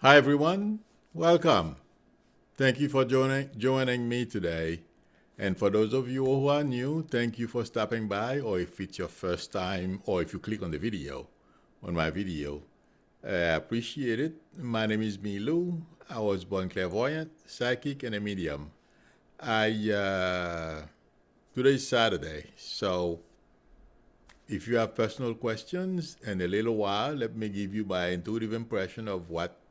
Hi everyone, welcome. Thank you for joining me today. And for those of you who are new, thank you for stopping by, or if it's your first time, or if you click on the video, on my video. I appreciate it. My name is Milou. I was born clairvoyant, psychic, and a medium. Today is Saturday, so if you have personal questions in a little while, let me give you my intuitive impression of what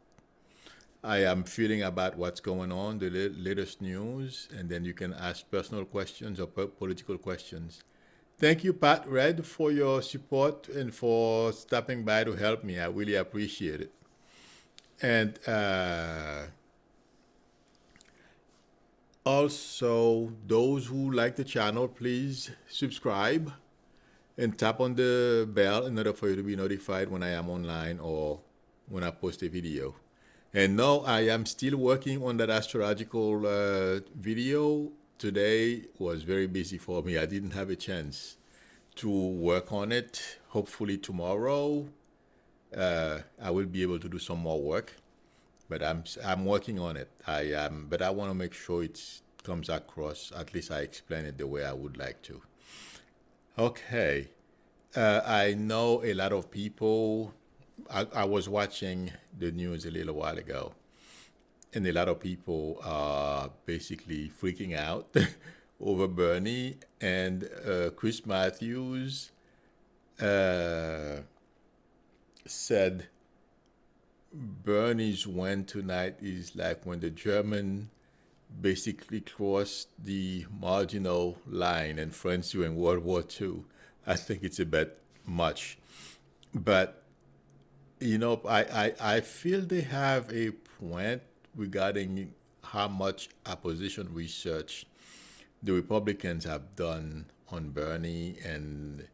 I am feeling about what's going on, the latest news, and then you can ask personal questions or political questions. Thank you, Pat Red, for your support and for stopping by to help me. I really appreciate it. And also, those who like the channel, please subscribe and tap on the bell in order for you to be notified when I am online or when I post a video. And no, I am still working on that astrological video. Today was very busy for me. I didn't have a chance to work on it. Hopefully tomorrow I will be able to do some more work. But I'm working on it. But I want to make sure it comes across. At least I explain it the way I would like to. Okay. I know a lot of people. I was watching the news a little while ago, and a lot of people are basically freaking out over Bernie and Chris Matthews said Bernie's win tonight is like when the German basically crossed the marginal line in France during World War II. I think it's a bit much, but I feel they have a point regarding how much opposition research the Republicans have done on Bernie and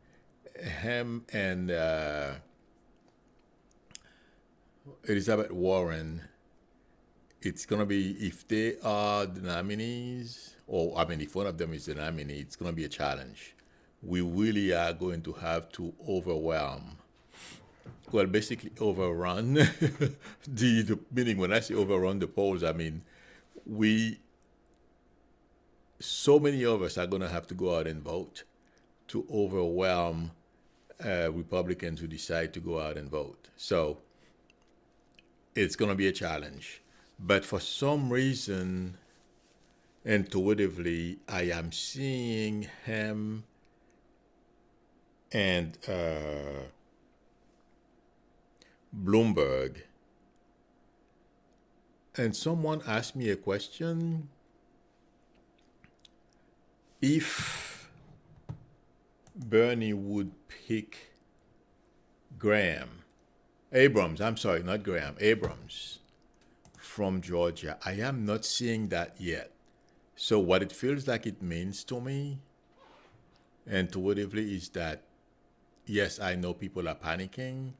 him and Elizabeth Warren. It's going to be, if they are the nominees, or I mean, if one of them is the nominee, it's going to be a challenge. We really are going to have to basically overrun the meaning. When I say overrun the polls, I mean so many of us are going to have to go out and vote to overwhelm Republicans who decide to go out and vote. So it's going to be a challenge. But for some reason, intuitively, I am seeing him and Bloomberg. And someone asked me a question. If Bernie would pick Abrams, I'm sorry, not Graham, Abrams from Georgia, I am not seeing that yet. So what it feels like it means to me intuitively is that, yes, I know people are panicking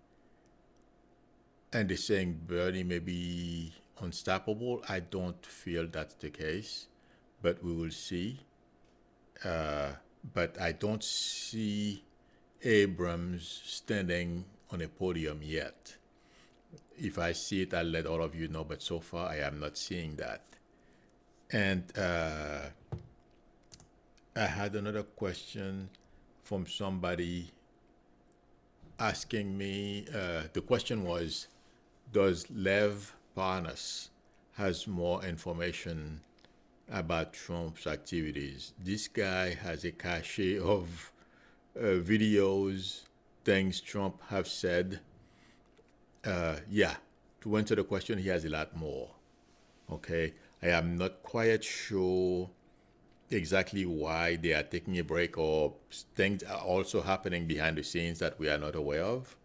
and they're saying Bernie may be unstoppable. I don't feel that's the case, but we will see. But I don't see Abrams standing on a podium yet. If I see it, I'll let all of you know, but so far I am not seeing that. And I had another question from somebody asking me, the question was, does Lev Parnas has more information about Trump's activities? This guy has a cache of videos, things Trump have said. To answer the question, he has a lot more. Okay, I am not quite sure exactly why they are taking a break, or things are also happening behind the scenes that we are not aware of.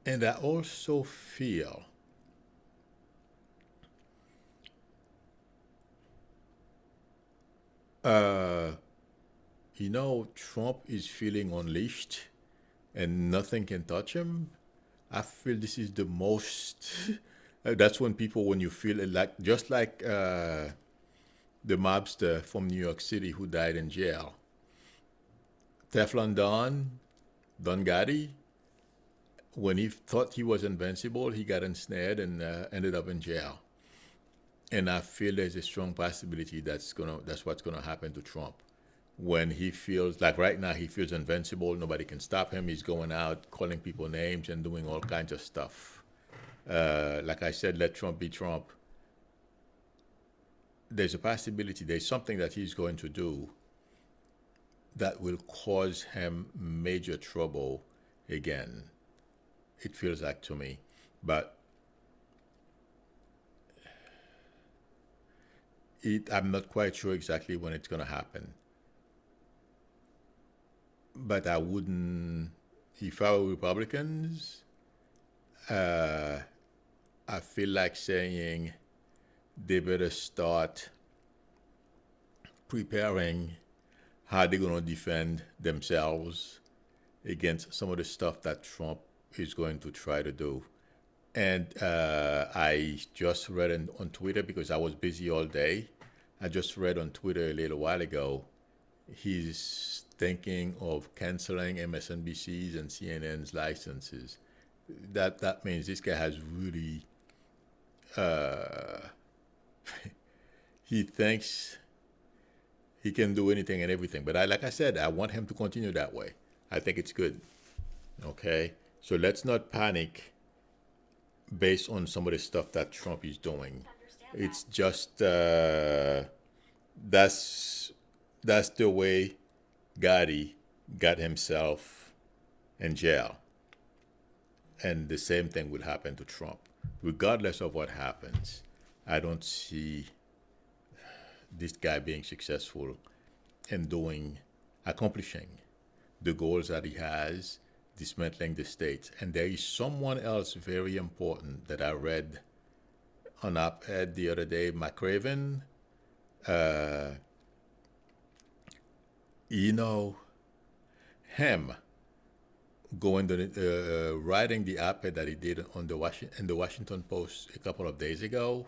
And I also feel Trump is feeling unleashed and nothing can touch him. I feel this is the most, that's when you feel like, just like the mobster from New York City who died in jail. Teflon Don Gotti, when he thought he was invincible, he got ensnared and ended up in jail. And I feel there's a strong possibility that's what's gonna happen to Trump. When he feels like right now he feels invincible, nobody can stop him. He's going out calling people names and doing all kinds of stuff. Like I said, let Trump be Trump. There's a possibility there's something that he's going to do that will cause him major trouble again. It feels like to me, but I'm not quite sure exactly when it's going to happen. But I wouldn't, if I were Republicans, I feel like saying they better start preparing how they're going to defend themselves against some of the stuff that Trump is going to try to do. And I just read on Twitter, because I was busy all day, I just read on Twitter a little while ago, he's thinking of canceling MSNBC's and CNN's licenses. That means this guy has really, he thinks he can do anything and everything. But like I said, I want him to continue that way. I think it's good. Okay? So let's not panic based on some of the stuff that Trump is doing. It's just that's the way Gotti got himself in jail, and the same thing will happen to Trump, regardless of what happens. I don't see this guy being successful in accomplishing the goals that he has, dismantling the states. And there is someone else very important that I read on op-ed the other day, McRaven. Him going to writing the op-ed that he did on in the Washington Post a couple of days ago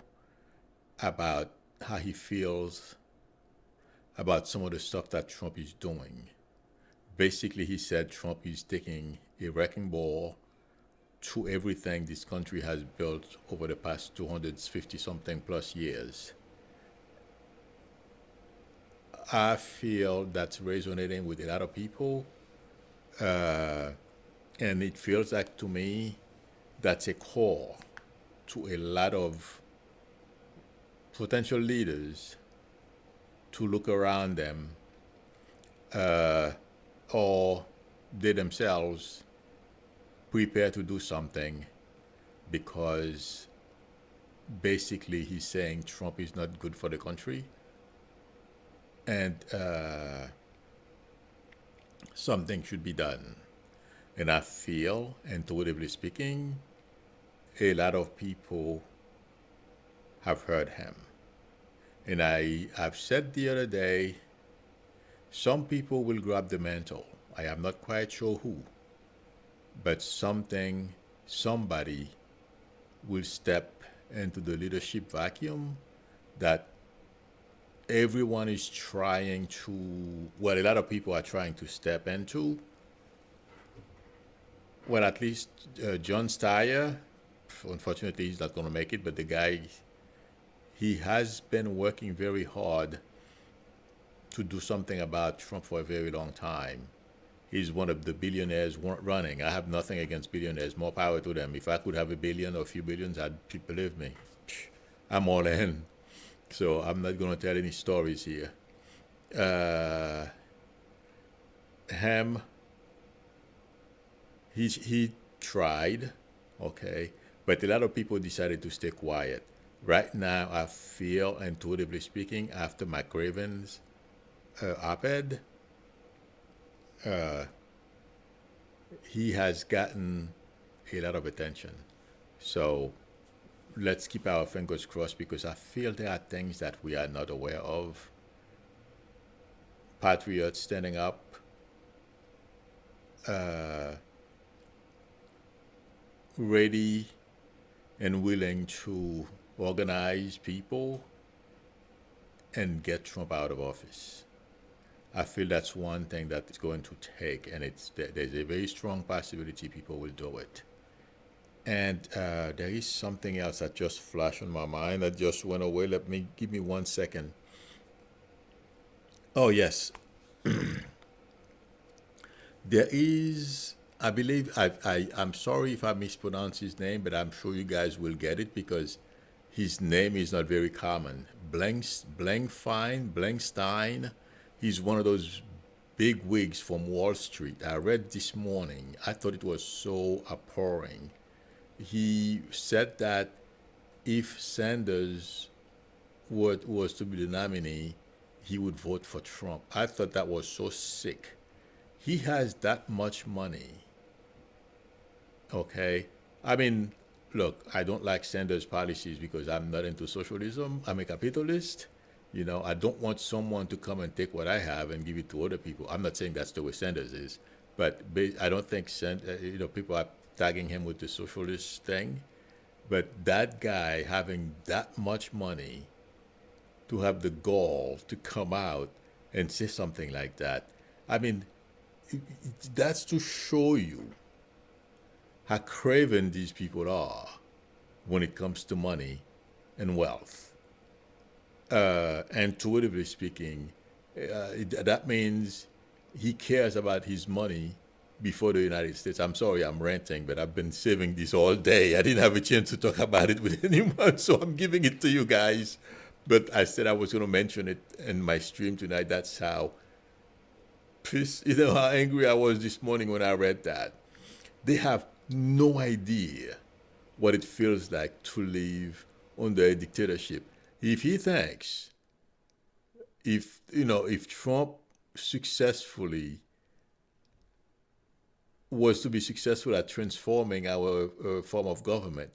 about how he feels about some of the stuff that Trump is doing. Basically, he said Trump is taking a wrecking ball to everything this country has built over the past 250 something plus years. I feel that's resonating with a lot of people. And it feels like to me that's a call to a lot of potential leaders to look around them, or they themselves prepare to do something, because basically he's saying Trump is not good for the country, and something should be done. And I feel, intuitively speaking, a lot of people have heard him. And I've said the other day, some people will grab the mantle. I am not quite sure who, but somebody will step into the leadership vacuum that everyone is trying to, well, a lot of people are trying to step into. Well, at least John Steyer, unfortunately, he's not going to make it, but the guy, he has been working very hard to do something about Trump for a very long time. He's one of the billionaires running. I have nothing against billionaires. More power to them. If I could have a billion or a few billions, believe me, I'm all in. So I'm not going to tell any stories here. Him, he tried, okay, but a lot of people decided to stay quiet. Right now, I feel, intuitively speaking, after McRaven's op-ed, he has gotten a lot of attention. So let's keep our fingers crossed, because I feel there are things that we are not aware of. Patriots standing up, ready and willing to organize people and get Trump out of office. I feel that's one thing that is going to take, and there's a very strong possibility people will do it. And there is something else that just flashed on my mind that just went away. Give me 1 second. Oh yes, there is. I believe I'm sorry if I mispronounce his name, but I'm sure you guys will get it because his name is not very common. Blankstein. He's one of those big wigs from Wall Street. I read this morning. I thought it was so abhorring. He said that if Sanders was to be the nominee, he would vote for Trump. I thought that was so sick. He has that much money. Okay. I mean, look, I don't like Sanders' policies because I'm not into socialism. I'm a capitalist. I don't want someone to come and take what I have and give it to other people. I'm not saying that's the way Sanders is, but I don't think people are tagging him with the socialist thing. But that guy having that much money to have the gall to come out and say something like that, I mean, that's to show you how craven these people are when it comes to money and wealth. Intuitively speaking, that means he cares about his money before the United States. I'm sorry I'm ranting, but I've been saving this all day. I didn't have a chance to talk about it with anyone, so I'm giving it to you guys. But I said I was going to mention it in my stream tonight. That's how how angry I was this morning when I read that. They have no idea what it feels like to live under a dictatorship. If he thinks, if Trump successfully was to be successful at transforming our form of government,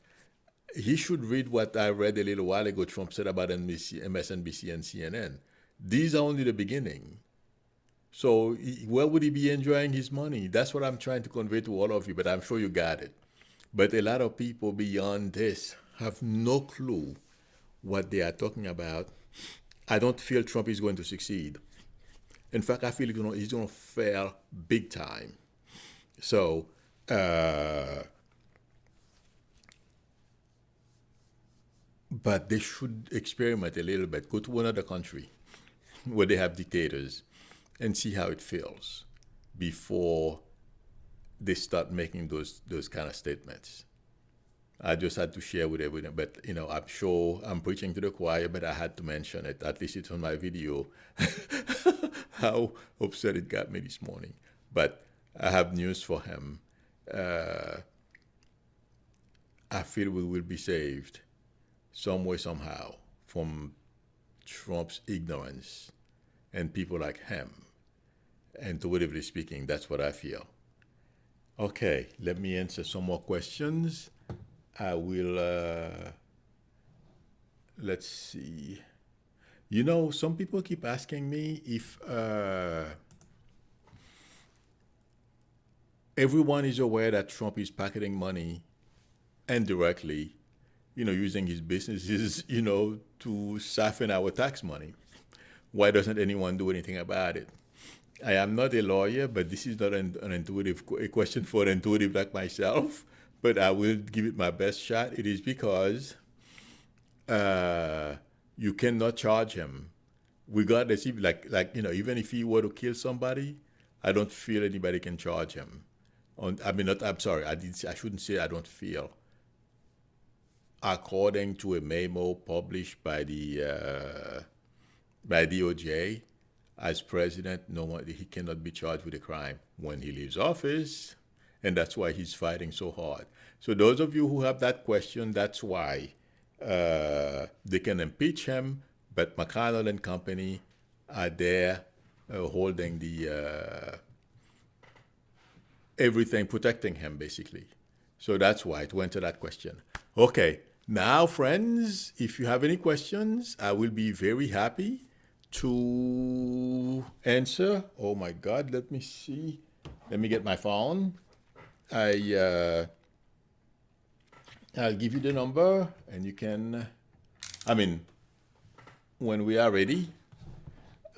he should read what I read a little while ago Trump said about MSNBC and CNN. These are only the beginning. So where would he be enjoying his money? That's what I'm trying to convey to all of you, but I'm sure you got it. But a lot of people beyond this have no clue what they are talking about. I don't feel Trump is going to succeed. In fact, I feel he's going to fail big time. So, but they should experiment a little bit. Go to another country where they have dictators and see how it feels before they start making those kind of statements. I just had to share with everyone, but I'm sure I'm preaching to the choir, but I had to mention it. At least it's on my video. How upset it got me this morning. But I have news for him. I feel we will be saved some way, somehow, from Trump's ignorance and people like him. Intuitively speaking, that's what I feel. Okay, let me answer some more questions. I will, let's see. Some people keep asking me if everyone is aware that Trump is pocketing money indirectly, using his businesses, to siphon our tax money. Why doesn't anyone do anything about it? I am not a lawyer, but this is not a question for an intuitive like myself, but I will give it my best shot. It is because you cannot charge him, regardless if even if he were to kill somebody, I don't feel anybody can charge him. I'm sorry, I shouldn't say I don't feel. According to a memo published by the by DOJ, as president, he cannot be charged with a crime when he leaves office, and that's why he's fighting so hard. So those of you who have that question, that's why they can impeach him, but McConnell and company are there holding the everything, protecting him, basically. So that's why it went to that question. Okay, now, friends, if you have any questions, I will be very happy to answer. Oh my God, let me see. Let me get my phone. I'll give you the number, and you can. When we are ready,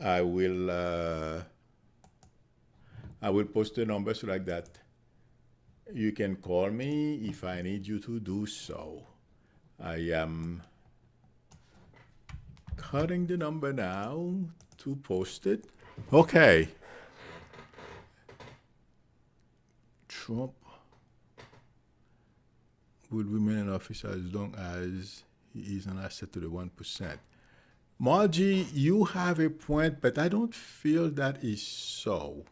I will post the number so like that You can call me if I need you to do so. I am cutting the number now to post it. Okay. Trump will remain in office as long as he is an asset to the 1%. Margie, you have a point, but I don't feel that is so.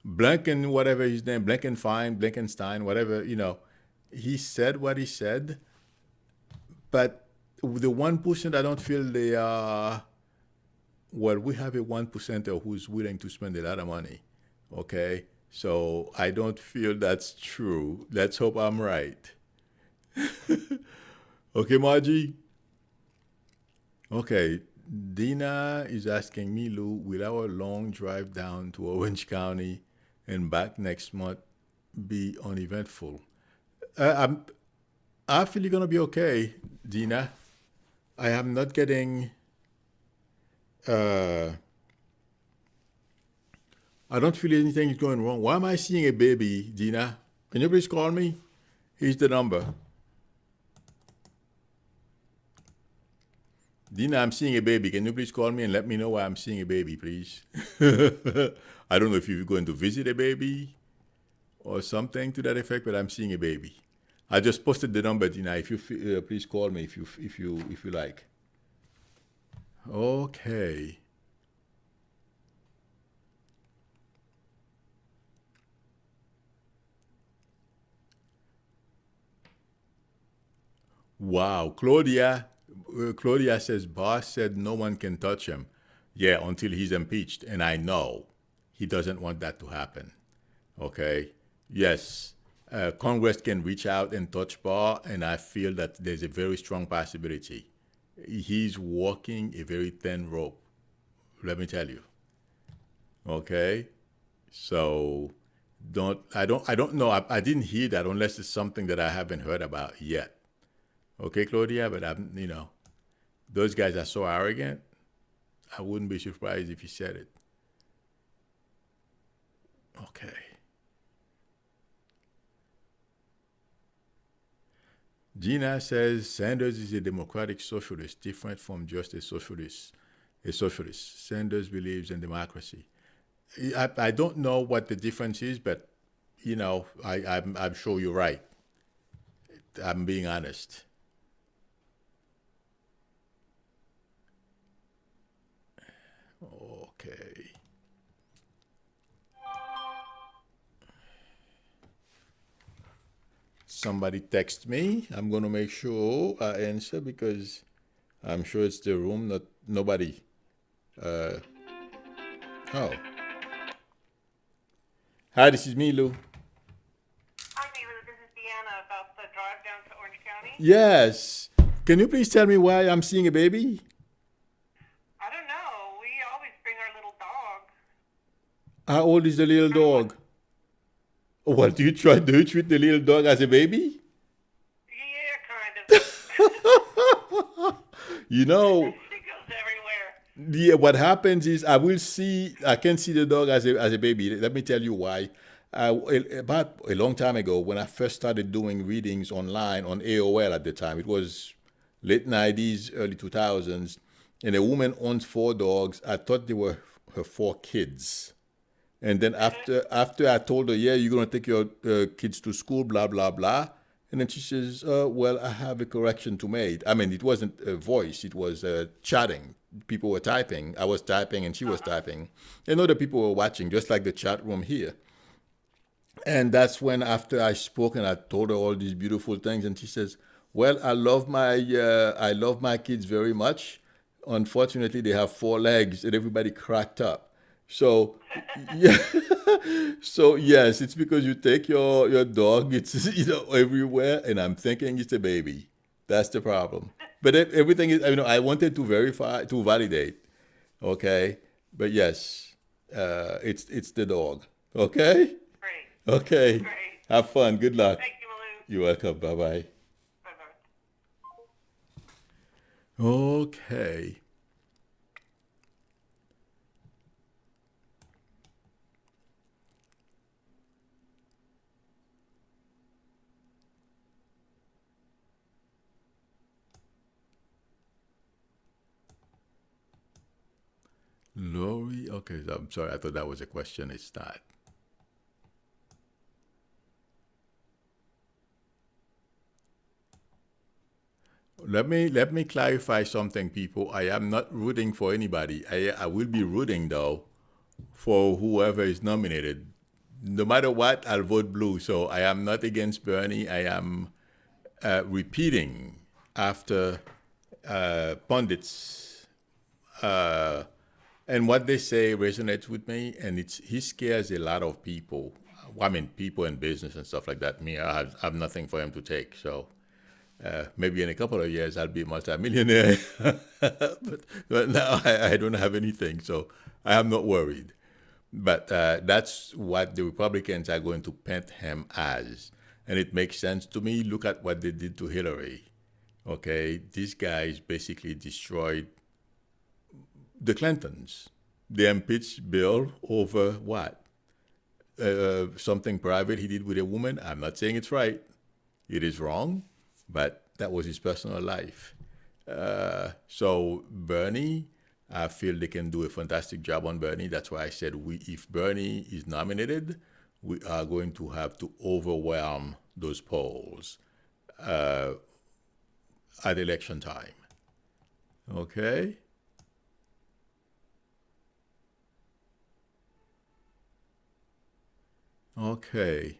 Blanken, whatever his name, Blankenstein, whatever, he said what he said, but the 1%, I don't feel they are. Well, we have a 1%er who's willing to spend a lot of money. Okay? So I don't feel that's true. Let's hope I'm right. Okay, Margie? Okay. Dina is asking me, Lou, will our long drive down to Orange County and back next month be uneventful? I feel you're going to be okay, Dina. I am not getting. Uh, I don't feel anything is going wrong. Why am I seeing a baby, Dina? Can you please call me? Here's the number. Dina, I'm seeing a baby. Can you please call me and let me know why I'm seeing a baby, please? I don't know if you're going to visit a baby or something to that effect, but I'm seeing a baby. I just posted the number, Dina. If you please call me if you like. Okay. Wow, Claudia says, boss said no one can touch him. Yeah, until he's impeached. And I know he doesn't want that to happen. Okay? Yes, Congress can reach out and touch Barr, and I feel that there's a very strong possibility. He's walking a very thin rope, let me tell you. Okay? So I don't know. I didn't hear that unless it's something that I haven't heard about yet. Okay, Claudia, but those guys are so arrogant. I wouldn't be surprised if he said it. Okay. Gina says Sanders is a democratic socialist, different from just a socialist. A socialist. Sanders believes in democracy. I don't know what the difference is, but I'm sure you're right. I'm being honest. Okay. Somebody text me. I'm gonna make sure I answer because I'm sure it's the room, not nobody. Uh, oh, hi, this is me, Lou. Hi, David. This is Deanna about the drive down to Orange County. Yes. Can you please tell me why I'm seeing a baby? I don't know. We always bring our little dog. How old is the little Kind of like, dog? What do you try? Do you treat the little dog as a baby? yeah, kind of. You know, She goes everywhere. yeah, what happens is I can see the dog as a baby. Let me tell you why. About a long time ago, when I first started doing readings online on AOL at the time, it was late 90s, early 2000s, and a woman owns four dogs. I thought they were her four kids. And then after I told her, yeah, you're gonna take your kids to school, blah blah blah, and then she says, well, I have a correction to make. I mean, it wasn't a voice; it was chatting. People were typing. I was typing, and she was typing, and other people were watching, just like the chat room here. And that's when, after I spoke and I told her all these beautiful things, and she says, "Well, I love my kids very much. Unfortunately, they have four legs," and everybody cracked up. So, yeah, so yes, it's because you take your dog, it's everywhere, and I'm thinking it's a baby. That's the problem. But everything is, I wanted to verify to validate, okay? But yes, it's the dog, okay? Great. Okay. Great. Have fun. Good luck. Thank you, Malou. You're welcome. Bye bye. Bye bye. Okay. Lori, okay, I'm sorry. I thought that was a question. It's not. Let me clarify something, people. I am not rooting for anybody. I will be rooting though for whoever is nominated. No matter what, I'll vote blue. So I am not against Bernie. I am repeating after pundits, and what they say resonates with me, and he scares a lot of people. I mean, people in business and stuff like that. Me, I have nothing for him to take. So maybe in a couple of years I'll be a multimillionaire, but now I don't have anything, so I am not worried. But that's what the Republicans are going to paint him as, and it makes sense to me. Look at what they did to Hillary. Okay, these guys basically destroyed the Clintons. They impeached Bill over what? Something private he did with a woman. I'm not saying it's right. It is wrong, but that was his personal life. So Bernie, I feel they can do a fantastic job on Bernie. That's why I said if Bernie is nominated, we are going to have to overwhelm those polls at election time. Okay? Okay.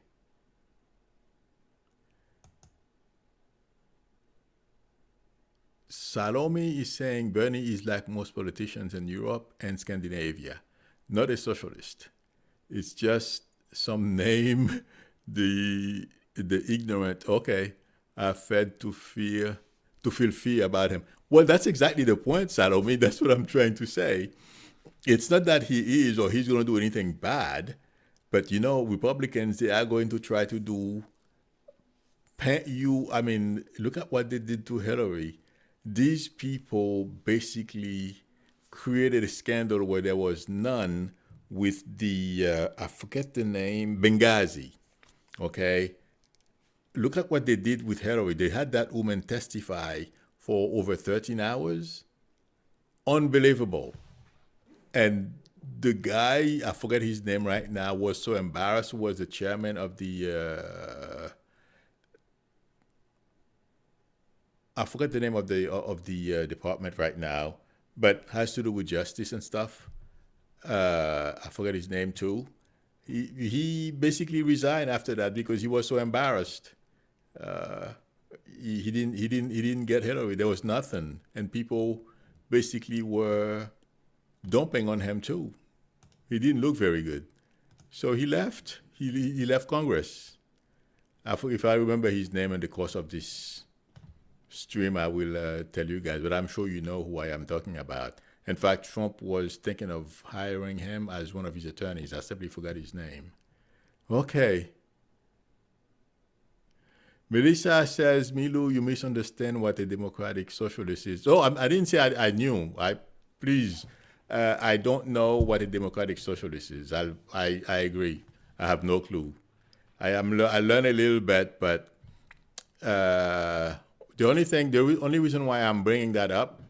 Salome is saying Bernie is like most politicians in Europe and Scandinavia, not a socialist. It's just some name the ignorant. Okay, are fed to feel fear about him. Well, that's exactly the point, Salome. That's what I'm trying to say. It's not that he is or he's going to do anything bad, but Republicans, they are going to try to do I mean, look at what they did to Hillary. These people basically created a scandal where there was none with I forget the name, Benghazi. Okay? Look at what they did with Hillary. They had that woman testify for over 13 hours. Unbelievable. And the guy, I forget his name right now, was so embarrassed, was the chairman of I forget the name of the department right now, but has to do with justice and stuff. I forget his name too. He basically resigned after that because he was so embarrassed. He didn't get Hillary. There was nothing, and people basically were dumping on him too. He didn't look very good, so he left. He left Congress. If I remember his name in the course of this stream, I will tell you guys, but I'm sure you know who I am talking about. In fact, Trump was thinking of hiring him as one of his attorneys. I simply forgot his name. Okay. Melissa says, Milu, you misunderstand what a democratic socialist is. Oh, I didn't say I knew. Please, I don't know what a democratic socialist is. I agree. I have no clue. I learn a little bit, but the only reason why I'm bringing that up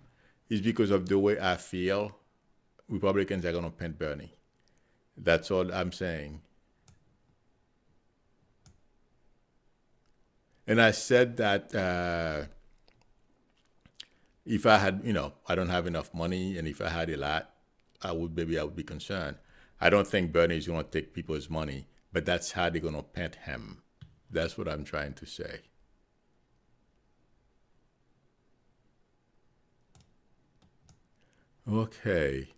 is because of the way I feel Republicans are going to paint Bernie. That's all I'm saying. And I said that if I had, I don't have enough money, and if I had a lot, I would be concerned. I don't think Bernie is going to take people's money, but that's how they're going to paint him. That's what I'm trying to say. Okay.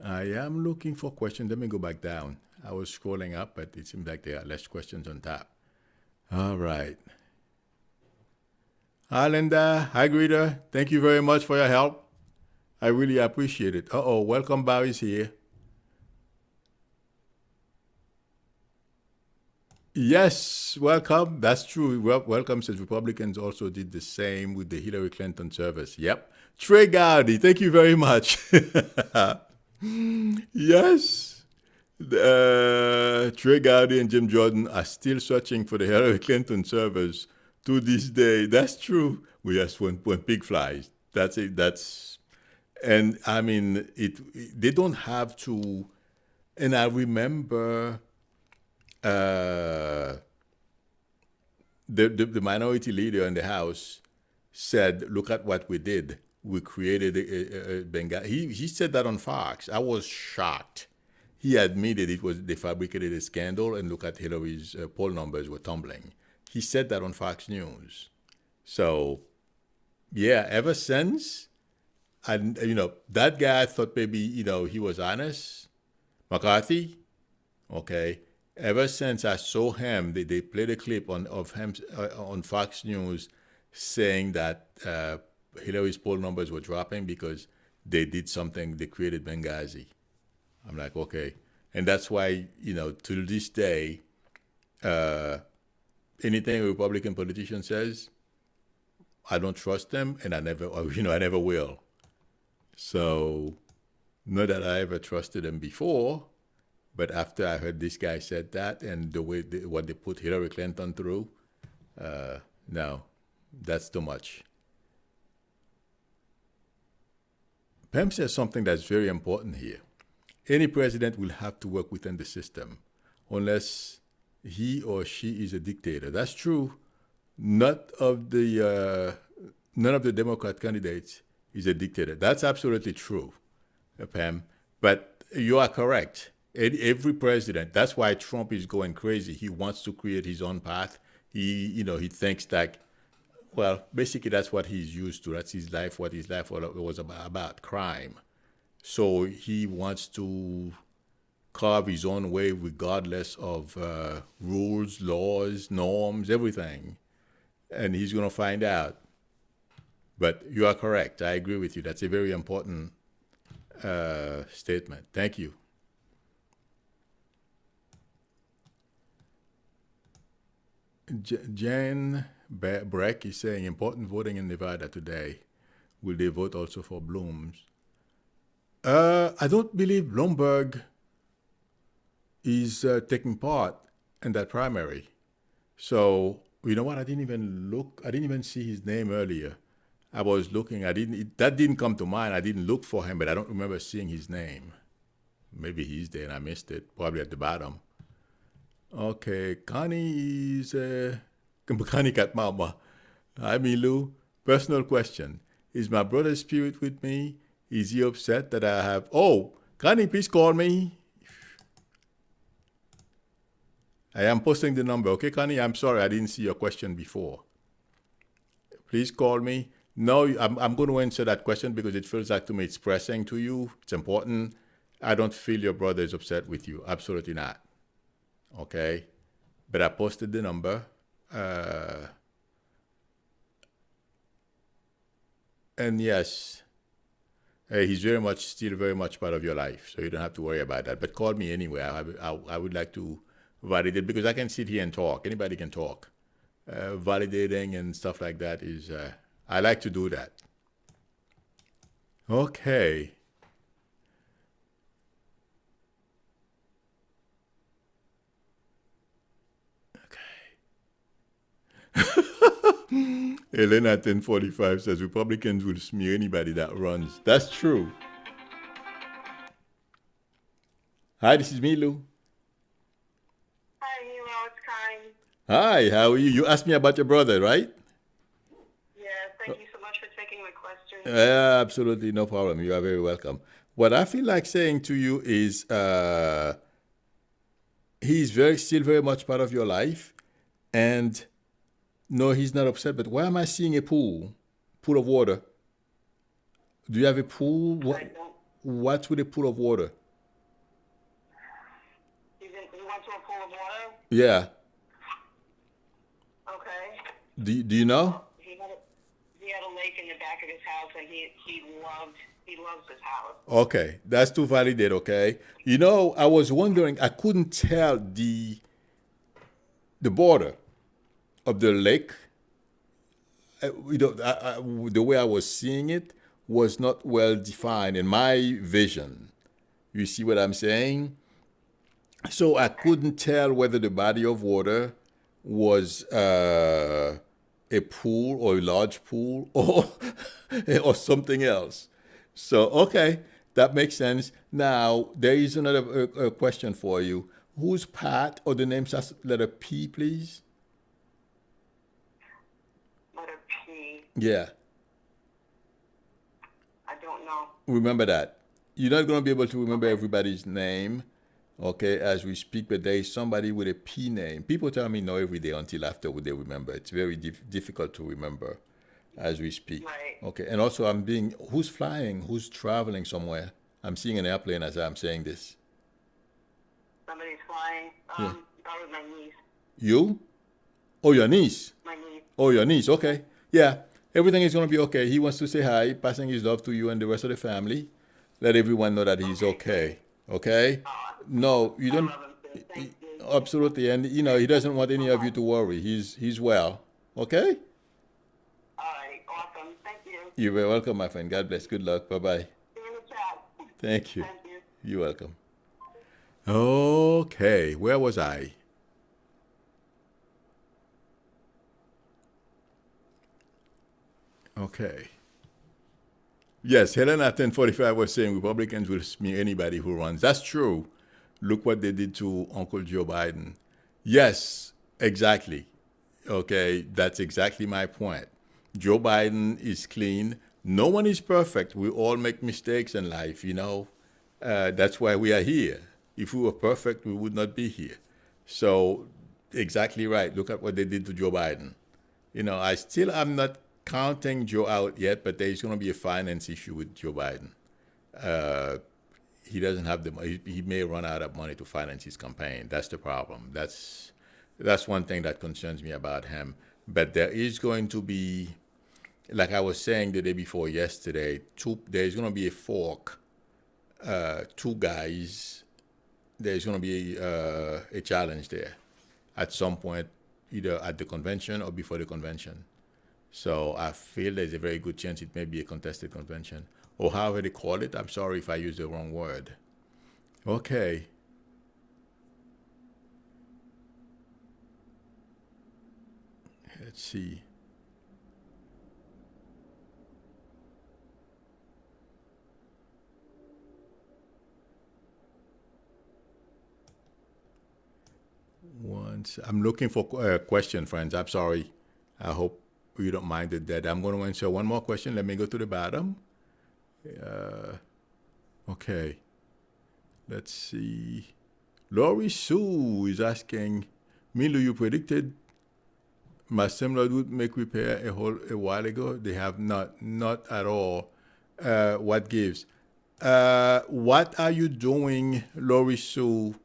I am looking for questions. Let me go back down. I was scrolling up, but it seems like there are less questions on top. All right. Hi, Linda. Hi, Greta. Thank you very much for your help. I really appreciate it. Uh-oh, welcome Barry's here. Yes, welcome. That's true. Welcome says Republicans also did the same with the Hillary Clinton service. Yep. Trey Gowdy, thank you very much. Yes. Trey Gowdy and Jim Jordan are still searching for the Hillary Clinton servers to this day. That's true. We just when pig flies. That's it. That's and I mean they don't have to. And I remember uh, the minority leader in the House said, "Look at what we did. We created a Benghazi." He said that on Fox. I was shocked. He admitted it was they fabricated a scandal, and look at Hillary's poll numbers were tumbling. He said that on Fox News. So yeah, ever since, and that guy thought maybe he was honest. McCarthy, okay. Ever since I saw him, they played a clip of him on Fox News saying that Hillary's poll numbers were dropping because they did something. They created Benghazi. I'm like, okay, and that's why to this day, anything a Republican politician says, I don't trust them, and I never will. So, not that I ever trusted them before, but after I heard this guy said that and the way what they put Hillary Clinton through, no, that's too much. Pam says something that's very important here. Any president will have to work within the system unless he or she is a dictator. That's true. None of the Democrat candidates is a dictator. That's absolutely true, Pam. But you are correct. Every president. That's why Trump is going crazy. He wants to create his own path. He thinks that. Well, basically, that's what he's used to. That's his life. What his life was about crime. So he wants to carve his own way, regardless of rules, laws, norms, everything. And he's going to find out. But you are correct. I agree with you. That's a very important statement. Thank you. Jan Breck is saying important voting in Nevada today. Will they vote also for Blooms? I don't believe Bloomberg is taking part in that primary. So you know what? I didn't even look. I didn't even see his name earlier. I was looking. That didn't come to mind. I didn't look for him, but I don't remember seeing his name. Maybe he's there and I missed it. Probably at the bottom. Okay, Connie is Connie got mama. Hi, Milu. Personal question: is my brother's spirit with me? Is he upset that I have? Oh, Connie, please call me. I am posting the number. Okay, Connie. I'm sorry I didn't see your question before. Please call me. No, I'm going to answer that question because it feels like to me it's pressing to you. It's important. I don't feel your brother is upset with you. Absolutely not. Okay, but I posted the number, and yes, he's still very much part of your life, so you don't have to worry about that. But call me anyway. I would like to validate because I can sit here and talk. Anybody can talk. Validating and stuff like that is I like to do that. Okay. Elena 1045 says Republicans will smear anybody that runs. That's true. Hi, this is Milu. Hi, Milo, it's Kind. Hi, how are you? You asked me about your brother, right? Yeah, thank you so much for taking my question. Absolutely, no problem. You are very welcome. What I feel like saying to you is he's still very much part of your life. And no, he's not upset. But why am I seeing a pool of water? Do you have a pool? I don't. What's with a pool of water? You went to a pool of water? Yeah. Okay. Do you know? He had a lake in the back of his house, and he loves his house. Okay, that's to validate. Okay, I was wondering. I couldn't tell the border of the lake. The way I was seeing it was not well defined in my vision. You see what I'm saying? So I couldn't tell whether the body of water was a pool or a large pool or something else. So okay, that makes sense. Now there is another question for you. Whose Pat or the name starts with letter P, please? Letter P. Yeah, I don't know. remember that. You're not going to be able to remember Okay. everybody's name, okay, as we speak, but there is somebody with a P name. People tell me no every day until after they remember. It's very difficult to remember as we speak. Right. Okay, and also who's flying? Who's traveling somewhere? I'm seeing an airplane as I'm saying this. Somebody's flying. Yeah. That was my niece. You? Oh, your niece? My niece. Oh, your niece. Okay. Yeah. Everything is going to be okay. He wants to say hi, passing his love to you and the rest of the family. Let everyone know that he's okay. Okay? No, you I don't. love him too. Thank you. Absolutely. And, he doesn't want any of you to worry. He's well. Okay? All right. Awesome. Thank you. You're very welcome, my friend. God bless. Good luck. Bye bye. See you in the chat. Thank you. Thank you. You're welcome. Okay. Where was I? Okay. Yes, Helen at 1045 was saying Republicans will smear anybody who runs. That's true. Look what they did to Uncle Joe Biden. Yes, exactly. Okay, that's exactly my point. Joe Biden is clean. No one is perfect. We all make mistakes in life. That's why we are here. If we were perfect, we would not be here. So, exactly right. Look at what they did to Joe Biden. I still am not counting Joe out yet, but there's going to be a finance issue with Joe Biden. He doesn't have the money. He may run out of money to finance his campaign. That's the problem. That's one thing that concerns me about him. But there is going to be, like I was saying the day before yesterday, there's going to be a fork. Two guys. There's going to be a challenge there at some point, either at the convention or before the convention. So I feel there's a very good chance it may be a contested convention. Or however they call it. I'm sorry if I used the wrong word. Okay. Let's see. I'm looking for a question, friends. I'm sorry. I hope you don't mind that. I'm going to answer one more question. Let me go to the bottom. Okay. Let's see. Lori Sue is asking, Milu, you predicted my similar would make repair a while ago. They have not at all. What gives? What are you doing, Lori Sue,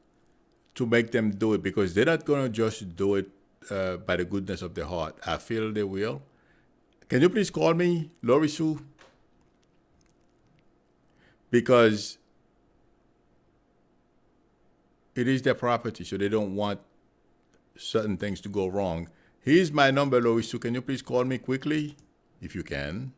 to make them do it? Because they're not going to just do it by the goodness of their heart. I feel they will. Can you please call me, Lori Sue? Because it is their property, so they don't want certain things to go wrong. Here's my number, Lori Sue. Can you please call me quickly, if you can?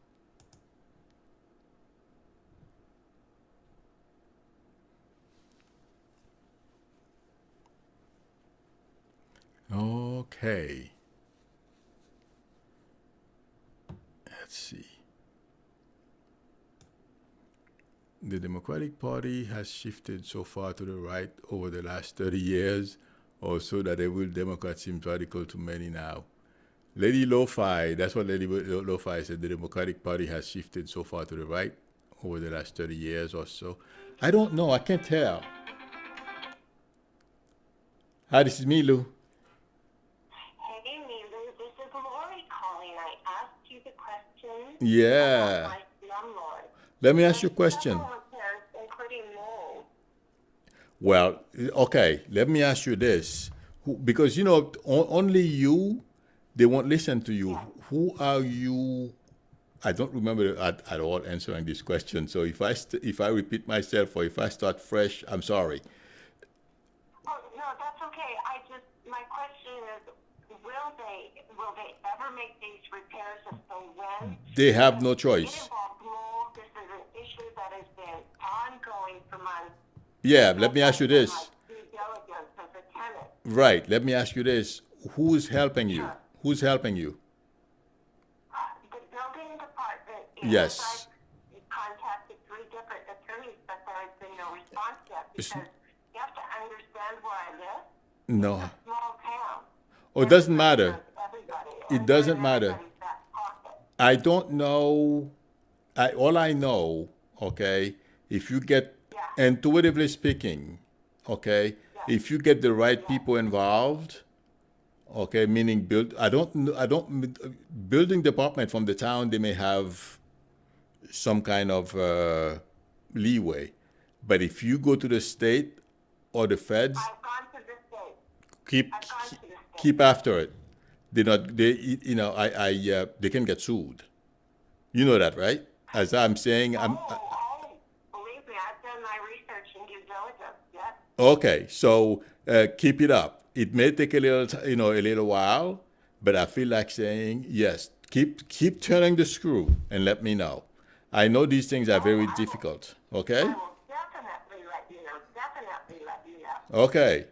Okay. Let's see. The Democratic Party has shifted so far to the right over the last 30 years or so that the real Democrat seems radical to many now. Lady Lo-Fi, that's what Lady Lo-Fi said. The Democratic Party has shifted so far to the right over the last 30 years or so. I don't know. I can't tell. Hi, this is me, Lou. Hey, Milu, this is Lori calling. I asked you the question Yeah. about my slumlord. Let me ask you a question. Several repairs, including mold. Well, okay. Let me ask you this. Because, only you, they won't listen to you. Who are you? I don't remember at all answering this question. So if I repeat myself or if I start fresh, I'm sorry. Oh, no, that's okay. My question is, will they ever make these repairs? If so, when? They have no It choice. involves mold. This is an issue that has been ongoing for months. Yeah, let me ask you this. Right. Let me ask you this: who's helping you? Sure. Who's helping you? The building department Yes. I've contacted 3 different attorneys, but there has been no response yet because you have to understand where I live. No. It's a small town. Oh, it doesn't Everybody matter. knows everybody. It And they're doesn't in matter. everybody's back pocket. I don't know. All I know, okay, if you get, Yeah. intuitively speaking, okay, Yeah. if you get the right people involved, okay, meaning building department from the town, they may have some kind of leeway. But if you go to the state or the feds, I've gone to the state. keep I've gone to the state. keep after it. They can get sued. You know that, right? As I'm saying, Believe me, I've done my research and due diligence. Yes. okay. So keep it up. It may take a little while, but I feel like saying yes. Keep turning the screw and let me know. I know these things are very difficult. Okay. I will definitely let you know. Definitely let you know. Okay.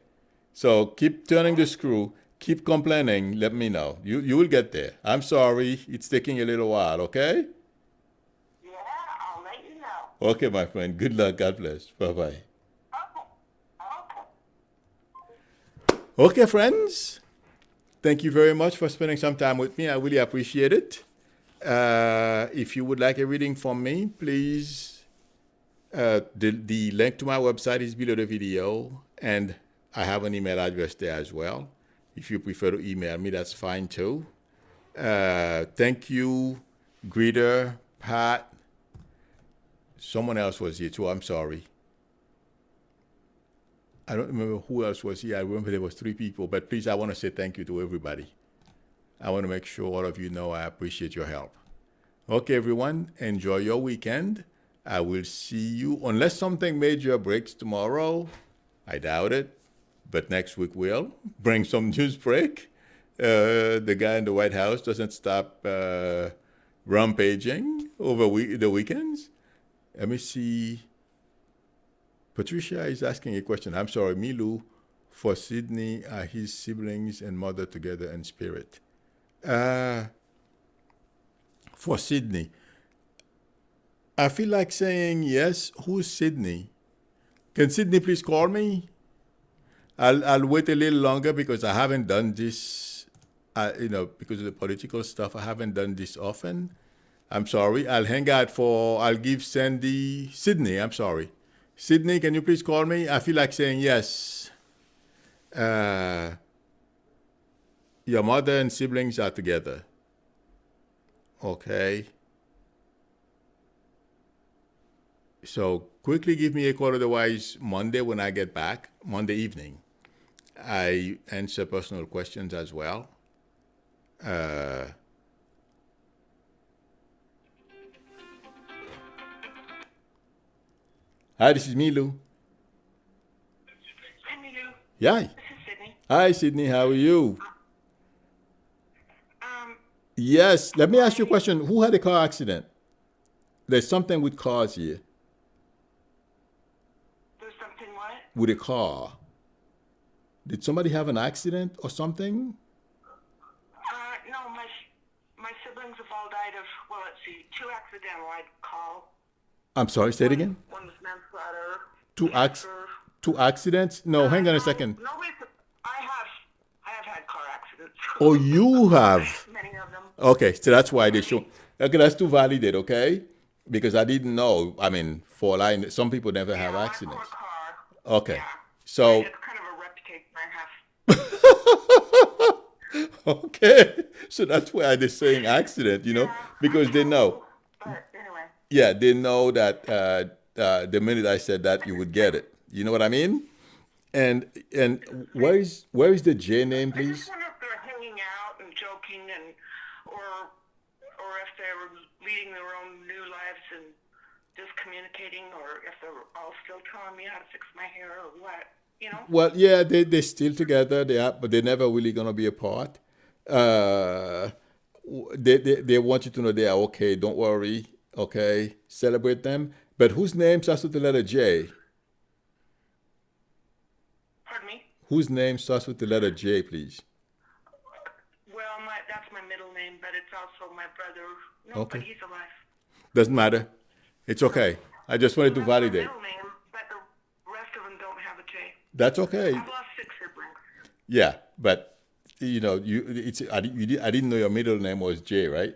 So keep turning the screw. Keep complaining. Let me know. You will get there. I'm sorry. It's taking a little while. Okay. Yeah, I'll let you know. Okay, my friend. Good luck. God bless. Bye bye. Okay. Okay. Okay, friends. Thank you very much for spending some time with me. I really appreciate it. If you would like a reading from me, please, the link to my website is below the video, and I have an email address there as well. If you prefer to email me, that's fine too. Thank you, Greeter, Pat. Someone else was here too. I'm sorry. I don't remember who else was here. I remember there was 3 people, but please, I want to say thank you to everybody. I want to make sure all of you know I appreciate your help. Okay, everyone, enjoy your weekend. I will see you, unless something major breaks tomorrow. I doubt it, but next week will bring some news break. The guy in the White House doesn't stop rampaging over the weekends. Let me see. Patricia is asking a question. I'm sorry, Milu, for Sydney, are his siblings and mother together in spirit? For Sydney, I feel like saying yes. Who's Sydney? Can Sydney please call me? I'll wait a little longer because I haven't done this, because of the political stuff. I haven't done this often. I'm sorry. I'll give Sydney, I'm sorry. Sydney, can you please call me? I feel like saying yes. Your mother and siblings are together. Okay. So quickly give me a call, otherwise Monday when I get back, Monday evening. I answer personal questions as well. Hi, this is Milu. Hi, Milu. Yeah. This is Sydney. Hi, Sydney. How are you? Um, Yes. Let me ask you a question. Who had a car accident? There's something with cars here. there's something what? With a car. Did somebody have an accident or something? No, my siblings have all died of, well, let's see, 2 accidental I'd call. I'm sorry, say it again. One was manslaughter. Two accidents? No, hang on a second. I have had car accidents. Oh, you have. Many of them. Okay, so that's why they show. Okay, that's to validate, okay? Because I didn't know. I mean, some people never have Yeah, accidents. my poor car. Okay, Yeah. so It's kind of a reputation I have. okay, so that's why they're saying accident, because they know. But anyway. Yeah, they know that the minute I said that, you would get it. You know what I mean? And where is the J name, I please? just wonder if they're hanging out and joking, or if they're leading their own new lives and just communicating, or if they're all still telling me how to fix my hair or what, Well, yeah, they're still together. But they're never really gonna be apart. They want you to know they are okay. Don't worry. Okay, celebrate them. But whose name starts with the letter J? Pardon me? Whose name starts with the letter J, please? Well, that's my middle name, but it's also my brother. No, Okay. but he's alive. Doesn't matter. It's okay. I just wanted to That's my validate. middle name, but the rest of them don't have a J. That's okay. I've lost 6 siblings. Yeah, but you know, I didn't know your middle name was J, right?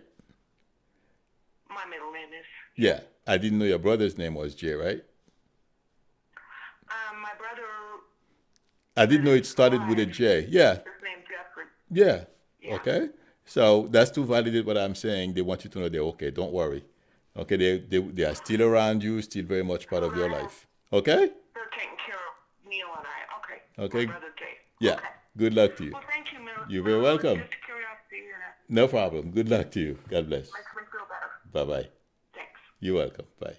My middle name is. Yeah, I didn't know your brother's name was J, right? My brother. I didn't know it started with a J. Yeah, His name's Jeffrey. yeah. Yeah. Okay. So that's to validate what I'm saying. They want you to know they're okay. Don't worry. Okay, they are still around you, still very much part of your life. Okay? They're taking care of Neil and I. Okay. Okay. My brother Jay. Yeah. Okay. Good luck to you. Well, thank you, Mel. You're very welcome. Just curiosity. No problem. Good luck to you. God bless. Makes me feel better. Bye bye. Thanks. You're welcome. Bye.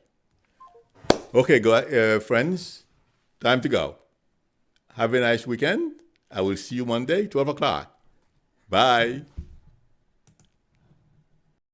Okay, friends. Time to go. Have a nice weekend. I will see you Monday, 12 o'clock. Bye.